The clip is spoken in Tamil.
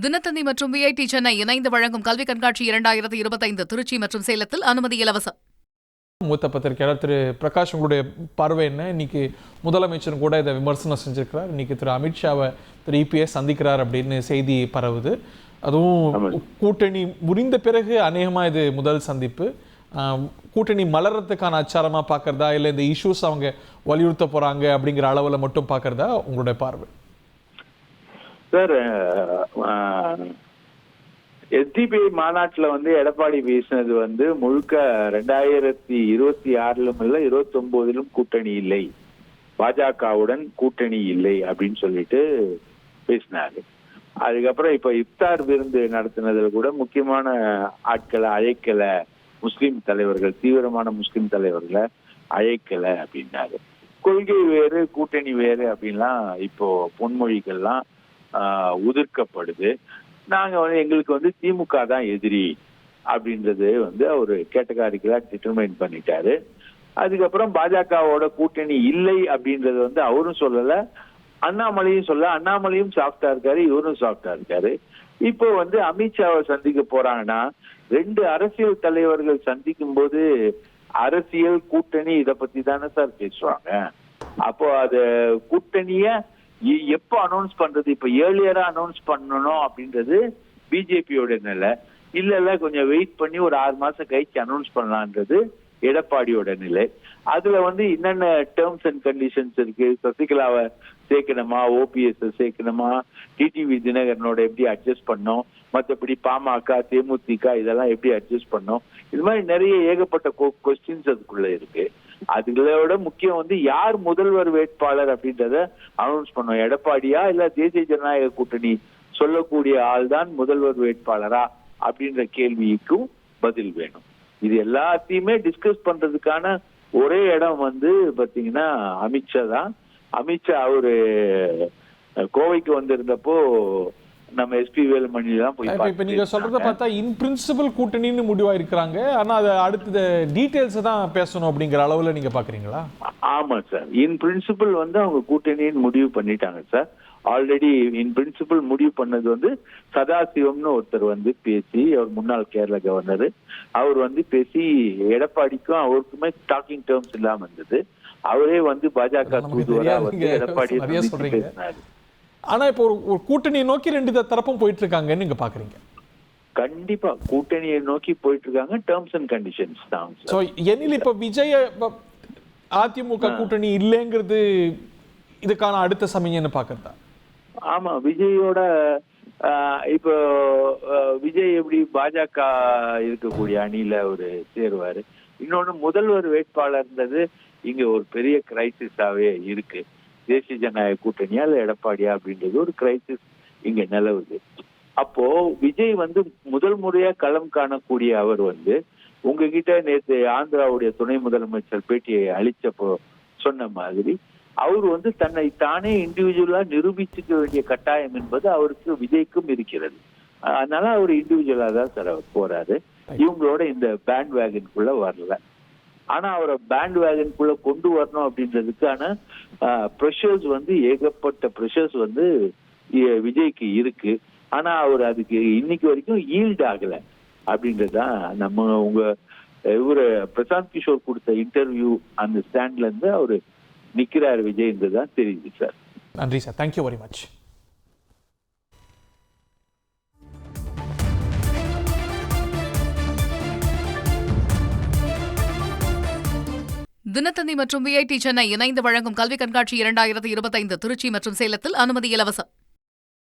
தினத்தந்தி மற்றும் விஐடி சென்னை இணைந்து வழங்கும் கல்வி கண்காட்சி 2025 திருச்சி மற்றும் சேலத்தில் அனுமதி இலவசம். மூத்த பத்திரிகையாளர் திரு பிரகாஷ், உங்களுடைய பார்வை என்ன? இன்னைக்கு முதலமைச்சர் கூட இதை விமர்சனம் செஞ்சிருக்கிறார். இன்னைக்கு திரு அமித்ஷாவை திரு இபிஎஸ் சந்திக்கிறார் அப்படின்னு செய்தி பரவுது. அதுவும் கூட்டணி முறிந்த பிறகு அநேகமாக இது முதல் சந்திப்பு. கூட்டணி மலர்றதுக்கான அச்சாரமா பார்க்கறதா, இல்லை இந்த இஷ்யூஸ் அவங்க வலியுறுத்த போறாங்க அப்படிங்கிற அளவில் மட்டும் பார்க்கறதா உங்களுடைய பார்வை? சார், எஸ்டிபிஐ மாநாட்டில் எடப்பாடி பேசினது முழுக்க 2026 இல்ல 29 கூட்டணி இல்லை, பாஜகவுடன் கூட்டணி இல்லை அப்படின்னு சொல்லிட்டு பேசினாரு. அதுக்கப்புறம் இப்ப இப்தார் விருந்து நடத்தினதுல கூட முக்கியமான ஆட்களை அழைக்கல, முஸ்லிம் தலைவர்கள், தீவிரமான முஸ்லிம் தலைவர்களை அழைக்கல அப்படின்னாரு. கொள்கை வேறு கூட்டணி வேறு அப்படின்லாம் இப்போ பொன்மொழிகள்லாம் உதிர்க்கப்படுது. நாங்க எங்களுக்கு திமுக தான் எதிரி அப்படின்றது அவரு கேட்டகாரிக்கலா டிட்டர்மைன் பண்ணிட்டாரு. அதுக்கப்புறம் பாஜகவோட கூட்டணி இல்லை அப்படின்றது அவரும் சொல்லல, அண்ணாமலையும் சொல்ல. அண்ணாமலையும் சாஃப்டா இருக்காரு, இவரும் சாஃப்டா இருக்காரு. இப்போ அமித்ஷாவை சந்திக்க போறாங்கன்னா, 2 அரசியல் தலைவர்கள் சந்திக்கும் போது அரசியல் கூட்டணி இத பத்தி தானே சார் பேசுவாங்க. அப்போ அது கூட்டணிய எப்போ அனௌன்ஸ் பண்றது? இப்ப ஏர்லியரா அனௌன்ஸ் பண்ணணும் அப்படின்றது பிஜேபியோட நிலை. இல்ல கொஞ்சம் வெயிட் பண்ணி ஒரு 6 மாசம் கழிச்சு அனௌன்ஸ் பண்ணலான்றது எடப்பாடியோட நிலை. அதுல என்னென்ன டேர்ம்ஸ் அண்ட் கண்டிஷன்ஸ் இருக்கு, சசிகலாவை சேர்க்கணுமா, ஓபிஎஸ் சேர்க்கணுமா, டிடிவி தினகரனோட எப்படி அட்ஜஸ்ட் பண்ணோம், மற்றபடி பாமக, தேமுதிக இதெல்லாம் எப்படி அட்ஜஸ்ட் பண்ணோம், இது மாதிரி நிறைய ஏகப்பட்ட கொஸ்டின்ஸ் அதுக்குள்ள இருக்கு. அதுகளோட முக்கியம் யார் முதல்வர் வேட்பாளர் அப்படின்றத அனௌன்ஸ் பண்ணோம். எடப்பாடியா இல்ல தேசிய ஜனநாயக கூட்டணி சொல்லக்கூடிய ஆள் தான் முதல்வர் வேட்பாளரா அப்படின்ற கேள்விக்கும் பதில் வேணும். இது எல்லாத்தையுமே டிஸ்கஸ் பண்றதுக்கான ஒரே இடம் பாத்தீங்கன்னா அமித்ஷா தான். அமித்ஷா அவரு கோவைக்கு வந்திருந்தப்போ நம்ம எஸ்பி வேலுமணி தான் போய். இப்ப நீங்க சொல்றத பார்த்தா இன் பிரின்சிபல் கூட்டணின்னு முடிவாயிருக்கிறாங்க. ஆனா அது அடுத்த டீடைல்ஸ் தான் பேசணும் அப்படிங்கிற அளவுல நீங்க பாக்குறீங்களா? ஆமா சார், இன் பிரின்சிபல் அவங்க கூட்டணின்னு முடிவு பண்ணிட்டாங்க சார். ஆல்ரெடி இன் பிரின்சிபல் முடிவு பண்ணது சதாசிவம்னு ஒருத்தர் பேசி, அவர் முன்னாள் கேரள கவர்னர், அவர் பேசி எடப்பாடிக்கும் அவருக்குமே டாக்கிங் டேர்ம்ஸ் இல்லாம இருந்தது. அவரே பாஜக தூதுவரா எடப்பாடி பேசினாரு. ஆனா இப்போ ஒரு கூட்டணியை நோக்கி 2 தரப்பும் போயிட்டு இருக்காங்கன்னு நீங்க பாக்குறீங்க? கண்டிப்பா கூட்டணியை நோக்கி போயிட்டு இருக்காங்க. டேர்ம்ஸ் அண்ட் கண்டிஷன்ஸ் தான். சோ எனில் இப்ப விஜய் அதிமுக கூட்டணி இல்லைங்கிறது இதுக்கான அடுத்த சமயம்னு பாக்குறதா? ஆமா, விஜயோட இப்போ விஜய் எப்படி பாஜக இருக்கக்கூடிய அணியில ஒரு சேருவாரு. இன்னொன்னு முதல்வர் வேட்பாளர்ன்றது இங்க ஒரு பெரிய கிரைசிஸாவே இருக்கு. தேசிய ஜனநாயக கூட்டணியா இல்ல எடப்பாடியா அப்படின்றது ஒரு கிரைசிஸ் இங்க நிலவுது. அப்போ விஜய் முதல் முறையா களம் காணக்கூடிய அவர் உங்ககிட்ட நேற்று ஆந்திராவுடைய துணை முதலமைச்சர் பேட்டியை அளிச்சப்போ சொன்ன மாதிரி அவர் தன்னை தானே இண்டிவிஜுவலா நிரூபிச்சுக்க வேண்டிய கட்டாயம் என்பது அவருக்கு விஜய்க்கும் இருக்கிறது. அதனால அவர் இண்டிவிஜுவலா தான் சார் அவர் போறாரு. இவங்களோட இந்த பேண்ட் வேகனுக்குள்ள வரல. ஆனா அவரை பேண்ட் வேகனுக்குள்ள கொண்டு வரணும் அப்படின்றதுக்கான ப்ரெஷர்ஸ் ஏகப்பட்ட ப்ரெஷர்ஸ் விஜய்க்கு இருக்கு. ஆனா அவர் அதுக்கு இன்னைக்கு வரைக்கும் ஈல்ட் ஆகல அப்படின்றதுதான் நம்ம இவரு பிரசாந்த் கிஷோர் கொடுத்த இன்டர்வியூ அந்த ஸ்டாண்ட்ல இருந்து அவரு நிக்கிறார் விஜய்ன்றதுதான் தெரியுது சார். நன்றி sir, thank you very much. Dinathanthi மற்றும் விஐடி சென்னை இணைந்து வழங்கும் கல்வி கண்காட்சி 2025 திருச்சி மற்றும் சேலத்தில் அனுமதி இலவசம்.